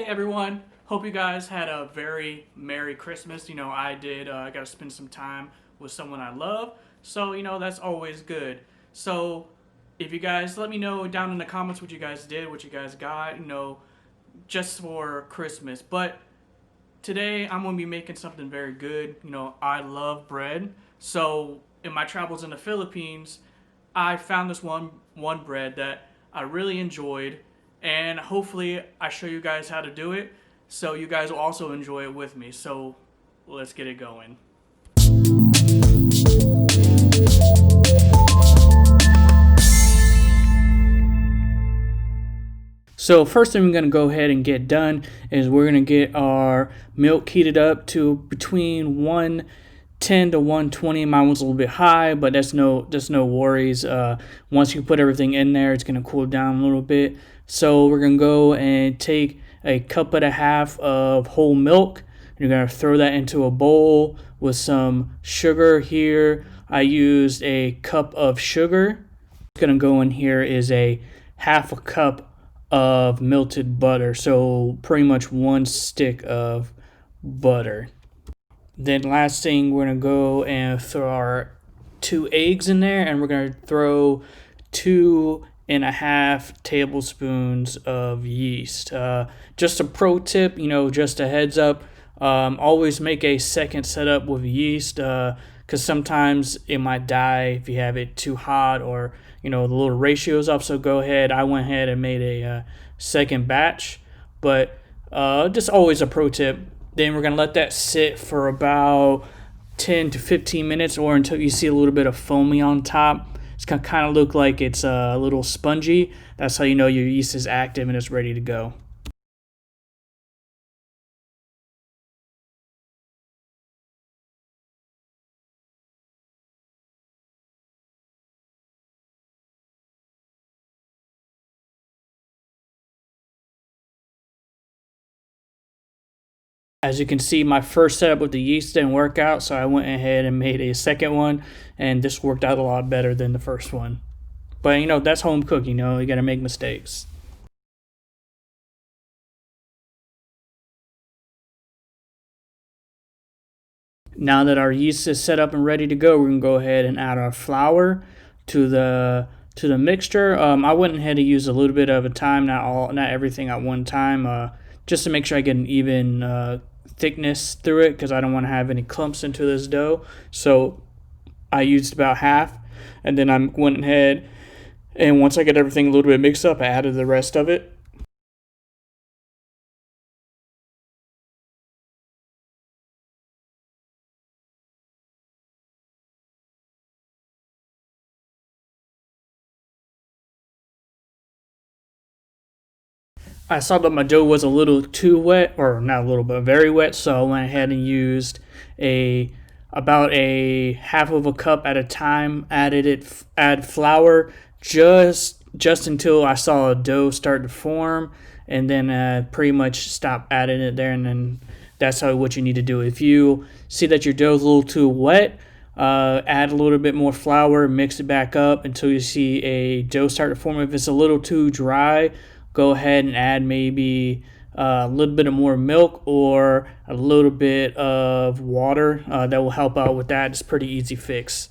everyone, hope you guys had a very Merry Christmas. I did. I got to spend some time with someone I love, so that's always good. So if you guys let me know down in the comments what you guys did, what you guys got, just for Christmas. But today I'm going to be making something very good. I love bread. So in my travels in the Philippines, I found this one bread that I really enjoyed, and hopefully I show you guys how to do it so you guys will also enjoy it with me. So let's get it going. So first thing we're going to go ahead and get done is we're going to get our milk heated up to between 110 to 120. Mine was a little bit high, but that's no worries. Once you put everything in there, it's going to cool down a little bit. So we're going to go and take a cup and a half of whole milk. You're going to throw that into a bowl with some sugar here. I used a cup of sugar. What's going to go in here is a half a cup of melted butter, so pretty much one stick of butter. Then last thing, we're gonna go and throw our 2 eggs in there, and we're gonna throw 2.5 tablespoons of yeast. Just a pro tip, just a heads up, always make a second setup with yeast, because sometimes it might die if you have it too hot or the little ratios off. So go ahead. I went ahead and made a second batch, but just always a pro tip. Then we're gonna let that sit for about 10 to 15 minutes, or until you see a little bit of foamy on top. It's gonna kind of look like it's a little spongy. That's how you know your yeast is active and it's ready to go. As you can see, my first setup with the yeast didn't work out, so I went ahead and made a second one, and this worked out a lot better than the first one. But that's home cooking, you gotta make mistakes. Now that our yeast is set up and ready to go, we're gonna go ahead and add our flour to the mixture. I went ahead and used a little bit of a time, not everything at one time, just to make sure I get an even thickness through it, because I don't want to have any clumps into this dough. So I used about half, and then I went ahead and once I get everything a little bit mixed up, I added the rest of it. I saw that my dough was a little too wet, or not a little, but very wet, so I went ahead and used about a half of a cup at a time. Add flour just until I saw a dough start to form, and then pretty much stop adding it there, and then that's what you need to do. If you see that your dough is a little too wet, add a little bit more flour, mix it back up until you see a dough start to form. If it's a little too dry, go ahead and add maybe a little bit of more milk or a little bit of water. That will help out with that. It's a pretty easy fix.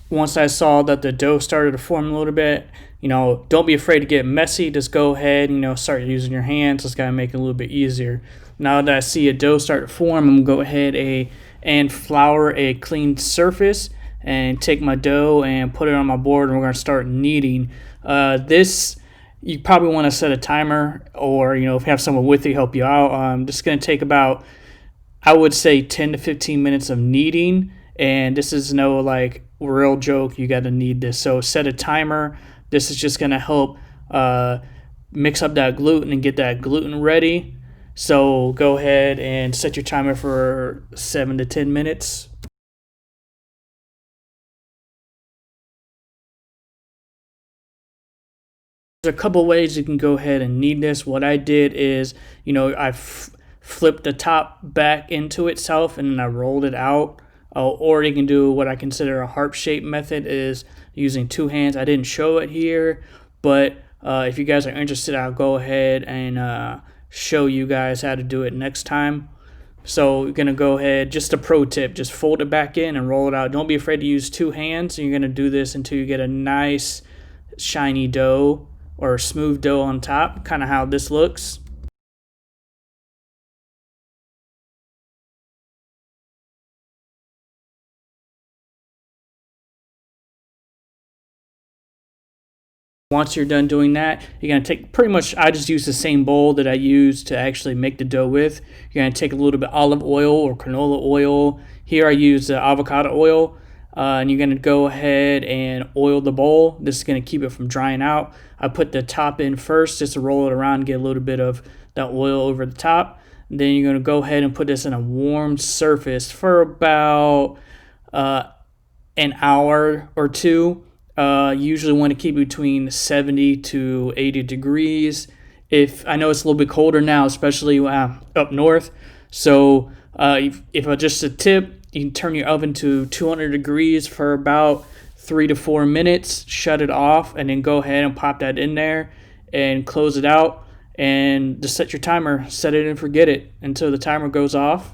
Once I saw that the dough started to form a little bit, don't be afraid to get messy. Just go ahead, start using your hands. Just gotta make it a little bit easier. Now that I see a dough start to form, I'm gonna go ahead and flour a clean surface and take my dough and put it on my board, and we're gonna start kneading. This you probably want to set a timer, or if you have someone with you help you out. This is gonna take about, I would say, 10 to 15 minutes of kneading, and this is no real joke. You got to knead this, so set a timer. This is just going to help mix up that gluten and get that gluten ready. So go ahead and set your timer for 7 to 10 minutes. There's a couple ways you can go ahead and knead this. What I did is, I flipped the top back into itself and then I rolled it out. Or you can do what I consider a harp shape method, is using two hands. I didn't show it here, but if you guys are interested, I'll go ahead and show you guys how to do it next time. So you're going to go ahead, just a pro tip, just fold it back in and roll it out. Don't be afraid to use two hands. You're going to do this until you get a nice shiny dough or smooth dough on top, kind of how this looks. Once you're done doing that, you're going to take pretty much, I just use the same bowl that I used to actually make the dough with. You're going to take a little bit of olive oil or canola oil. Here I use avocado oil. And you're going to go ahead and oil the bowl. This is going to keep it from drying out. I put the top in first just to roll it around and get a little bit of that oil over the top. Then you're going to go ahead and put this in a warm surface for about an hour or two. Usually want to keep between 70 to 80 degrees. If I know it's a little bit colder now, especially up north. So if just a tip, you can turn your oven to 200 degrees for about 3 to 4 minutes, shut it off, and then go ahead and pop that in there and close it out. And just set your timer, set it and forget it until the timer goes off.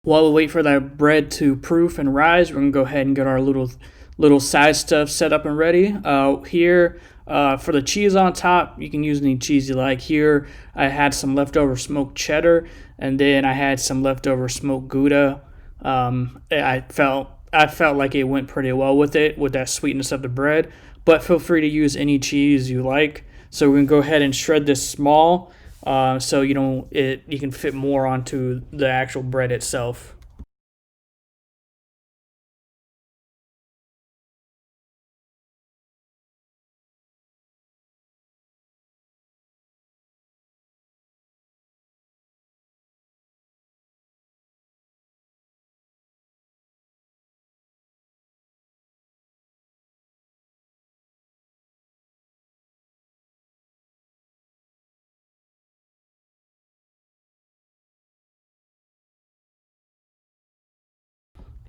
While we wait for that bread to proof and rise, we're gonna go ahead and get our little side stuff set up and ready. Here, for the cheese on top, you can use any cheese you like. Here, I had some leftover smoked cheddar, and then I had some leftover smoked gouda. I felt like it went pretty well with it, with that sweetness of the bread. But feel free to use any cheese you like. So we're gonna go ahead and shred this small. So you can fit more onto the actual bread itself.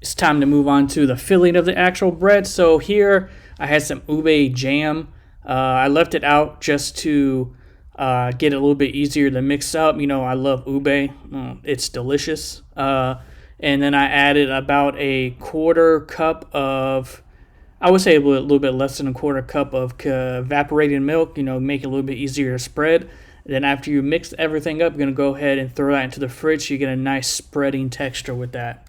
It's time to move on to the filling of the actual bread. So here I had some ube jam. I left it out just to get it a little bit easier to mix up. I love ube. It's delicious. And then I added about a quarter cup of, I would say a little bit less than a quarter cup of evaporated milk, make it a little bit easier to spread. Then after you mix everything up, you're going to go ahead and throw that into the fridge so you get a nice spreading texture with that.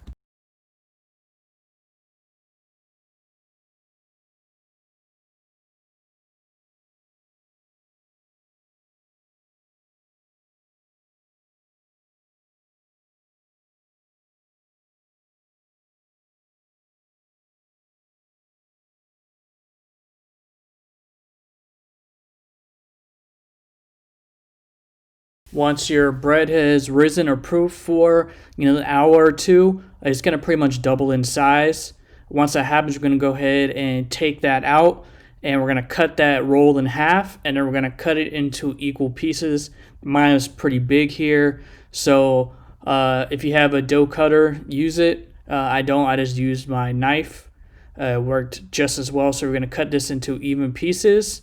Once your bread has risen or proofed for an hour or two, it's going to pretty much double in size. Once that happens, we're going to go ahead and take that out, and we're going to cut that roll in half, and then we're going to cut it into equal pieces. Mine is pretty big here, so if you have a dough cutter, use it. I don't. I just used my knife. It worked just as well. So we're going to cut this into even pieces.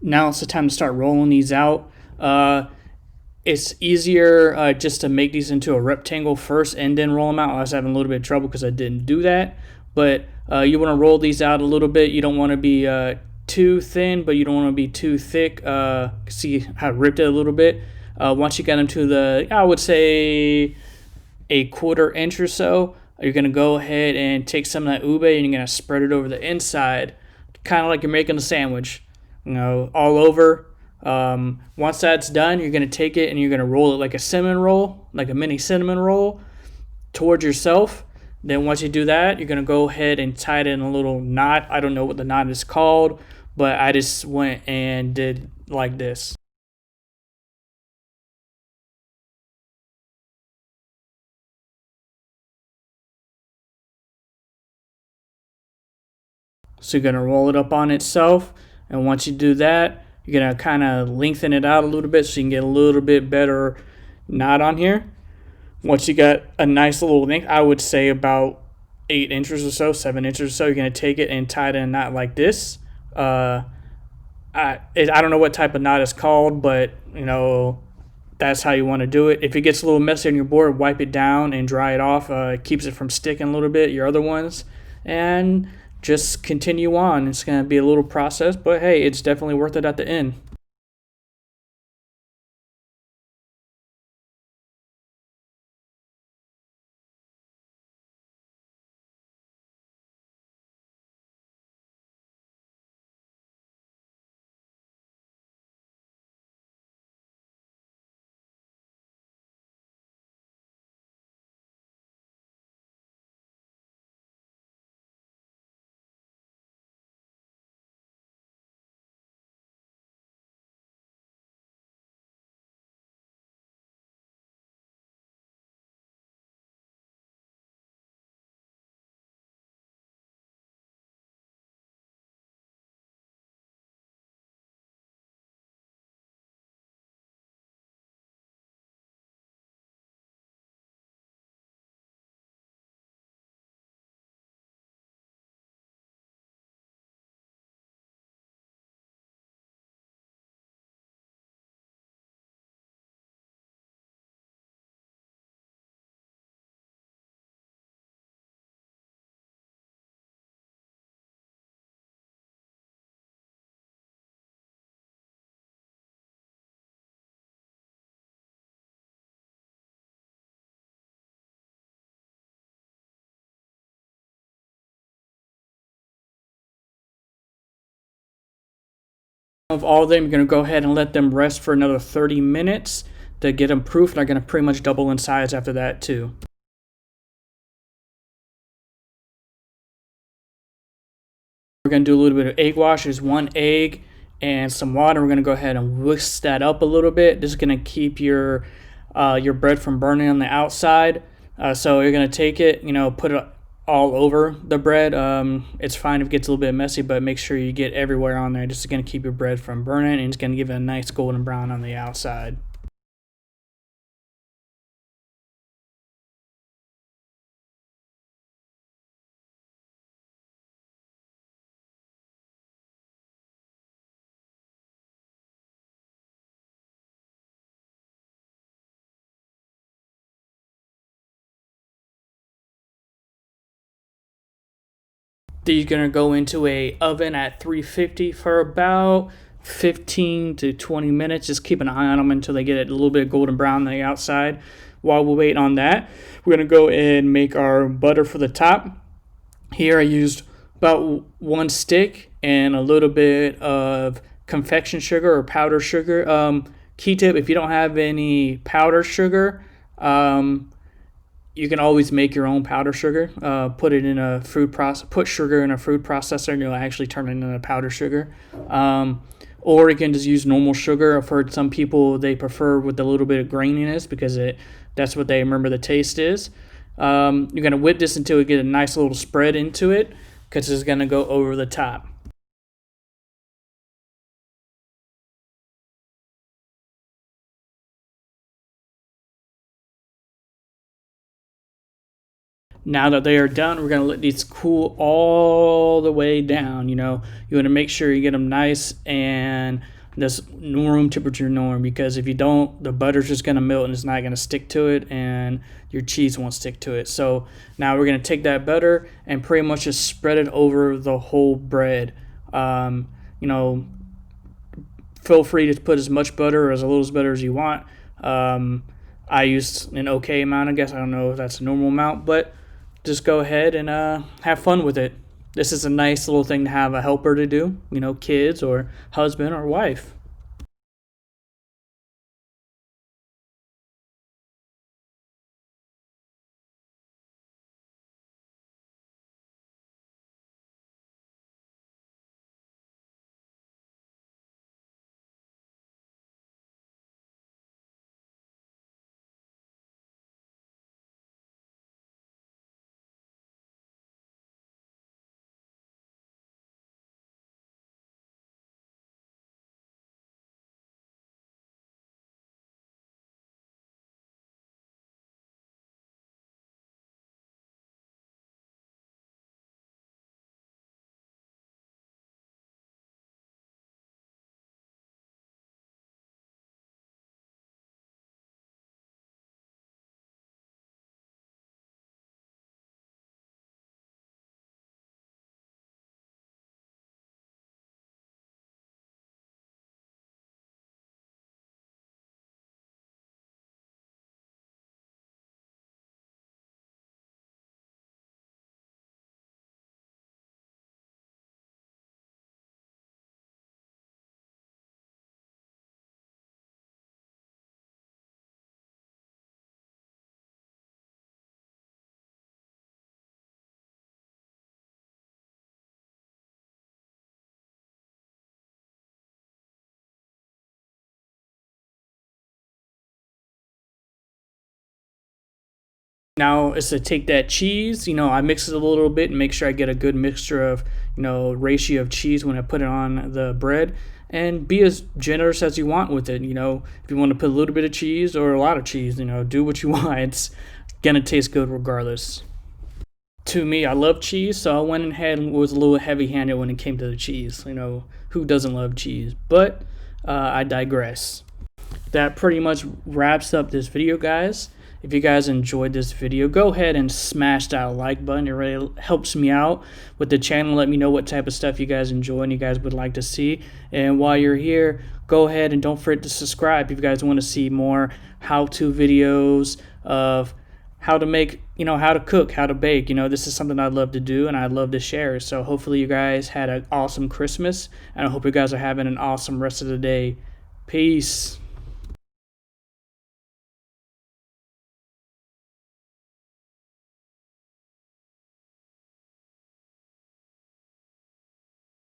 Now it's the time to start rolling these out. It's easier just to make these into a rectangle first and then roll them out. I was having a little bit of trouble because I didn't do that. but you want to roll these out a little bit. You don't want to be too thin, but you don't want to be too thick. See how I ripped it a little bit. Once you get them to the, I would say, a 1/4 inch or so, you're going to go ahead and take some of that ube and you're going to spread it over the inside, kind of like you're making a sandwich, all over. Once that's done, you're going to take it and you're going to roll it like a cinnamon roll, like a mini cinnamon roll, towards yourself. Then once you do that, you're going to go ahead and tie it in a little knot. I don't know what the knot is called, but I just went and did like this. So you're going to roll it up on itself. And once you do that, you're going to kind of lengthen it out a little bit so you can get a little bit better knot on here. Once you got a nice little length, I would say about 8 inches or so, 7 inches or so, you're going to take it and tie it in a knot like this. I don't know what type of knot it's called, but, that's how you want to do it. If it gets a little messy on your board, wipe it down and dry it off. It keeps it from sticking a little bit, your other ones. And just continue on. It's going to be a little process, but hey, it's definitely worth it at the end. Of all of them, you're going to go ahead and let them rest for another 30 minutes to get them proof. They're going to pretty much double in size after that too. We're going to do a little bit of egg wash. There's 1 egg and some water. We're going to go ahead and whisk that up a little bit. This is going to keep your bread from burning on the outside. So you're going to take it, put it all over the bread. It's fine if it gets a little bit messy, but make sure you get everywhere on there. This is going to keep your bread from burning, and it's going to give it a nice golden brown on the outside. These are going to go into a oven at 350 for about 15 to 20 minutes. Just keep an eye on them until they get a little bit golden brown on the outside. While we wait on that, we're going to go and make our butter for the top. Here I used about 1 stick and a little bit of confection sugar or powdered sugar. Key tip, if you don't have any powdered sugar, you can always make your own powdered sugar. Put sugar in a food processor, and you'll actually turn it into powdered sugar. Or you can just use normal sugar. I've heard some people they prefer with a little bit of graininess because that's what they remember the taste is. You're gonna whip this until you get a nice little spread into it, because it's gonna go over the top. Now that they are done, we're going to let these cool all the way down. You want to make sure you get them nice and this room temperature norm, because if you don't, the butter's just going to melt and it's not going to stick to it, and your cheese won't stick to it. So now we're going to take that butter and pretty much just spread it over the whole bread. You know, feel free to put as much butter or as little butter as you want. I used an okay amount, I guess. I don't know if that's a normal amount, but just go ahead and have fun with it. This is a nice little thing to have a helper to do, you know, kids or husband or wife. Now is to take that cheese, you know, I mix it a little bit and make sure I get a good mixture of, you know, ratio of cheese when I put it on the bread, and be as generous as you want with it. You know, if you want to put a little bit of cheese or a lot of cheese, you know, do what you want. It's gonna taste good regardless. To me, I love cheese, so I went ahead and was a little heavy-handed when it came to the cheese. You know, who doesn't love cheese? But I digress. That pretty much wraps up this video, guys. If you guys enjoyed this video, go ahead and smash that like button. It really helps me out with the channel. Let me know what type of stuff you guys enjoy and you guys would like to see. And while you're here, go ahead and don't forget to subscribe if you guys want to see more how-to videos of how to make, you know, how to cook, how to bake. You know, this is something I'd love to do and I'd love to share. So hopefully you guys had an awesome Christmas, and I hope you guys are having an awesome rest of the day. Peace.